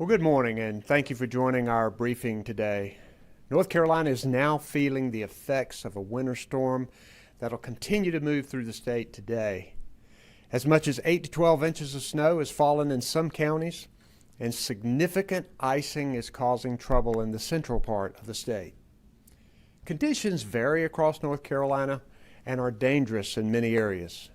Well, good morning, and thank you for joining our briefing today. North Carolina is now feeling the effects of a winter storm that'll continue to move through the state today. As much as 8 to 12 inches of snow has fallen in some counties, and significant icing is causing trouble in the central part of the state. Conditions vary across North Carolina and are dangerous in many areas.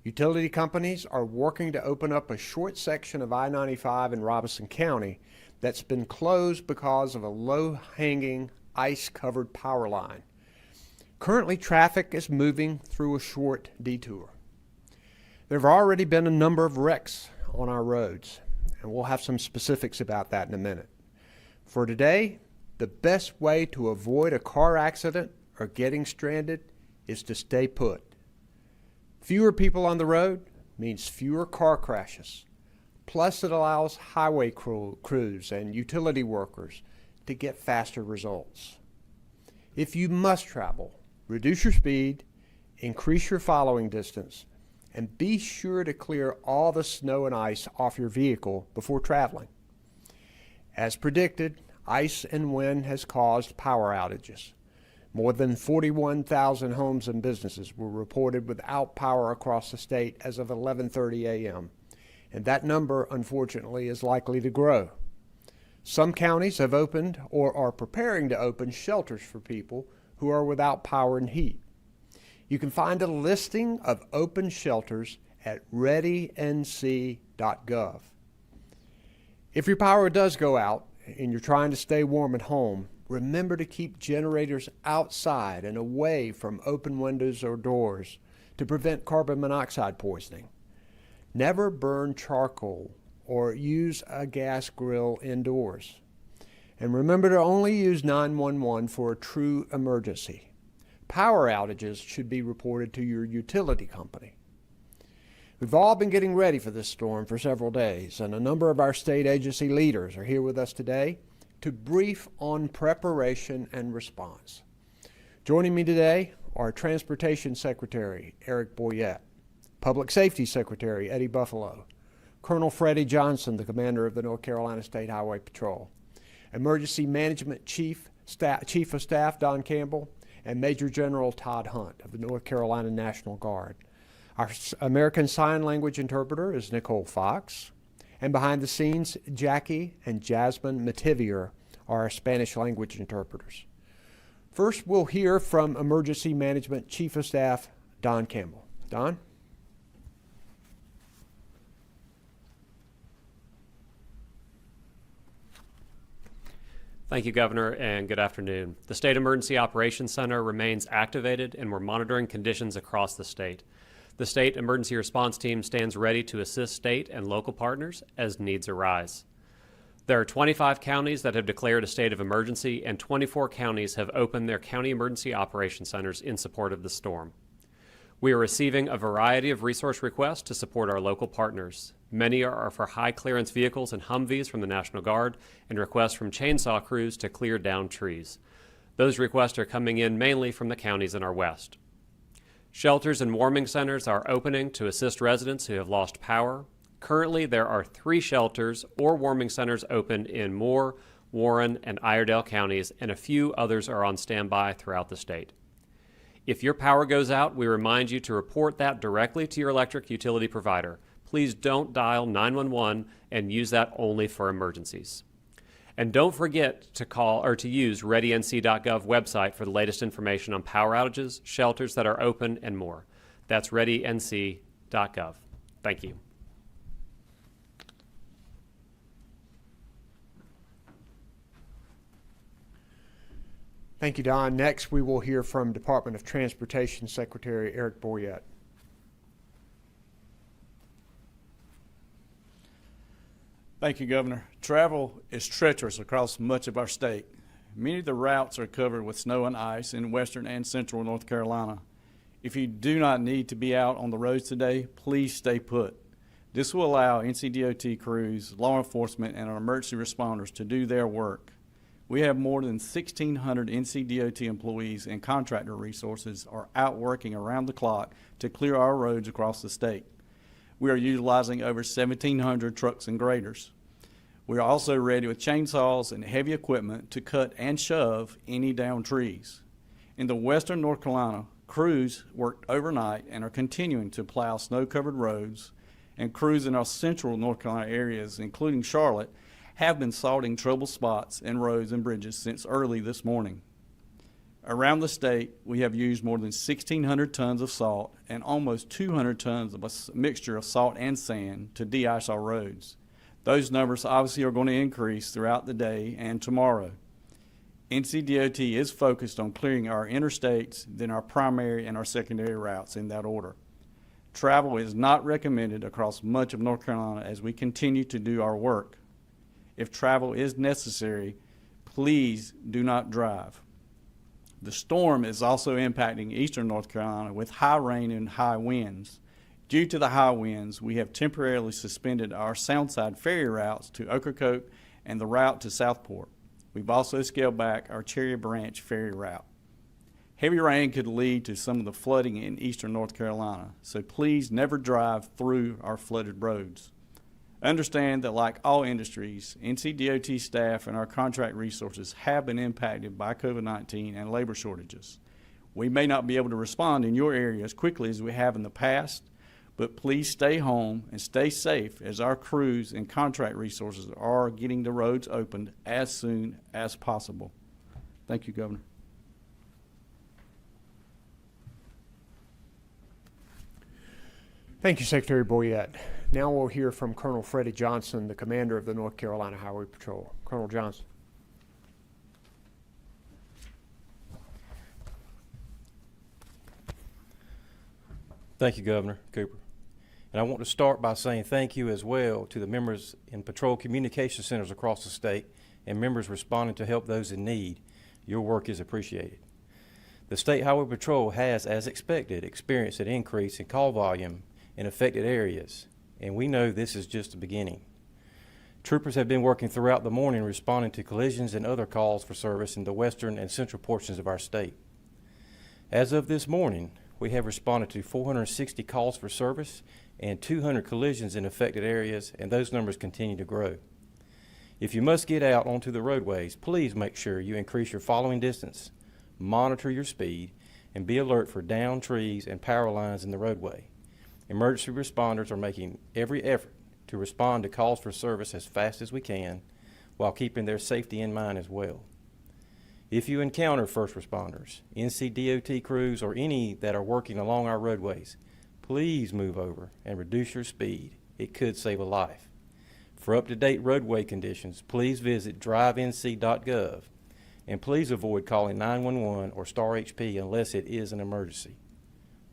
Utility companies are working to open up a short section of I-95 in Robeson County that's been closed because of a low-hanging, ice-covered power line. Currently, traffic is moving through a short detour. There have already been a number of wrecks on our roads, and we'll have some specifics about that in a minute. For today, the best way to avoid a car accident or getting stranded is to stay put. Fewer people on the road means fewer car crashes. Plus, it allows highway crews and utility workers to get faster results. If you must travel, reduce your speed, increase your following distance, and be sure to clear all the snow and ice off your vehicle before traveling. As predicted, ice and wind has caused power outages. More than 41,000 homes and businesses were reported without power across the state as of 11:30 a.m., and that number, unfortunately, is likely to grow. Some counties have opened or are preparing to open shelters for people who are without power and heat. You can find a listing of open shelters at readync.gov. If your power does go out and you're trying to stay warm at home, remember to keep generators outside and away from open windows or doors to prevent carbon monoxide poisoning. Never burn charcoal or use a gas grill indoors. And remember to only use 911 for a true emergency. Power outages should be reported to your utility company. We've all been getting ready for this storm for several days, and a number of our state agency leaders are here with us today to brief on preparation and response. Joining me today are Transportation Secretary Eric Boyette, Public Safety Secretary Eddie Buffalo, Colonel Freddie Johnson, the commander of the North Carolina State Highway Patrol, Emergency Management Chief of Staff Don Campbell, and Major General Todd Hunt of the North Carolina National Guard. Our American Sign Language interpreter is Nicole Fox. And behind the scenes, Jackie and Jasmine Mativier are our Spanish language interpreters. First, we'll hear from Emergency Management Chief of Staff, Don Campbell. Don? Thank you, Governor, and good afternoon. The State Emergency Operations Center remains activated, and we're monitoring conditions across the state. The State Emergency Response Team stands ready to assist state and local partners as needs arise. There are 25 counties that have declared a state of emergency, and 24 counties have opened their county emergency operations centers in support of the storm. We are receiving a variety of resource requests to support our local partners. Many are for high clearance vehicles and Humvees from the National Guard, and requests from chainsaw crews to clear down trees. Those requests are coming in mainly from the counties in our west. Shelters and warming centers are opening to assist residents who have lost power. Currently, there are 3 shelters or warming centers open in Moore, Warren, and Iredell counties, and a few others are on standby throughout the state. If your power goes out, we remind you to report that directly to your electric utility provider. Please don't dial 911 and use that only for emergencies. And don't forget to call or to use readync.gov website for the latest information on power outages, shelters that are open, and more. That's readync.gov. Thank you. Thank you, Don. Next, we will hear from Department of Transportation Secretary Eric Boyette. Thank you, Governor. Travel is treacherous across much of our state. Many of the routes are covered with snow and ice in western and central North Carolina. If you do not need to be out on the roads today, please stay put. This will allow NCDOT crews, law enforcement, and our emergency responders to do their work. We have more than 1,600 NCDOT employees and contractor resources are out working around the clock to clear our roads across the state. We are utilizing over 1,700 trucks and graders. We are also ready with chainsaws and heavy equipment to cut and shove any downed trees. In the western North Carolina, crews worked overnight and are continuing to plow snow-covered roads, and crews in our central North Carolina areas, including Charlotte, have been salting trouble spots in roads and bridges since early this morning. Around the state, we have used more than 1,600 tons of salt and almost 200 tons of a mixture of salt and sand to de-ice our roads. Those numbers obviously are going to increase throughout the day and tomorrow. NCDOT is focused on clearing our interstates, then our primary and our secondary routes in that order. Travel is not recommended across much of North Carolina as we continue to do our work. If travel is necessary, please do not drive. The storm is also impacting eastern North Carolina with high rain and high winds. Due to the high winds, we have temporarily suspended our Soundside ferry routes to Ocracoke and the route to Southport. We've also scaled back our Cherry Branch ferry route. Heavy rain could lead to some of the flooding in eastern North Carolina, so please never drive through our flooded roads. Understand that like all industries, NCDOT staff and our contract resources have been impacted by COVID-19 and labor shortages. We may not be able to respond in your area as quickly as we have in the past, but please stay home and stay safe as our crews and contract resources are getting the roads opened as soon as possible. Thank you, Governor. Thank you, Secretary Boyette. Now we'll hear from Colonel Freddie Johnson, the commander of the North Carolina Highway Patrol. Colonel Johnson. Thank you, Governor Cooper. And I want to start by saying thank you as well to the members in patrol communication centers across the state and members responding to help those in need. Your work is appreciated. The State Highway Patrol has, as expected, experienced an increase in call volume in affected areas, and we know this is just the beginning. Troopers have been working throughout the morning responding to collisions and other calls for service in the western and central portions of our state. As of this morning, we have responded to 460 calls for service and 200 collisions in affected areas, and those numbers continue to grow. If you must get out onto the roadways, please make sure you increase your following distance, monitor your speed, and be alert for downed trees and power lines in the roadway. Emergency responders are making every effort to respond to calls for service as fast as we can while keeping their safety in mind as well. If you encounter first responders, NCDOT crews, or any that are working along our roadways, please move over and reduce your speed. It could save a life. For up-to-date roadway conditions, please visit drivenc.gov, and please avoid calling 911 or Star HP unless it is an emergency.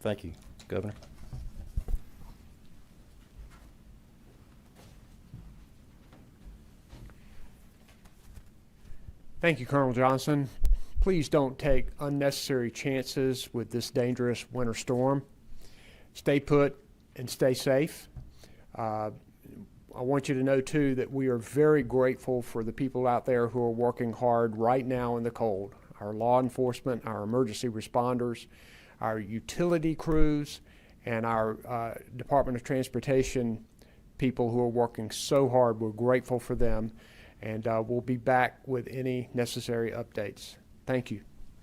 Thank you, Governor. Thank you, Colonel Johnson. Please don't take unnecessary chances with this dangerous winter storm. Stay put and stay safe. I want you to know, too, that we are very grateful for the people out there who are working hard right now in the cold. Our law enforcement, our emergency responders, our utility crews, and our Department of Transportation people who are working so hard. We're grateful for them. And we'll be back with any necessary updates. Thank you.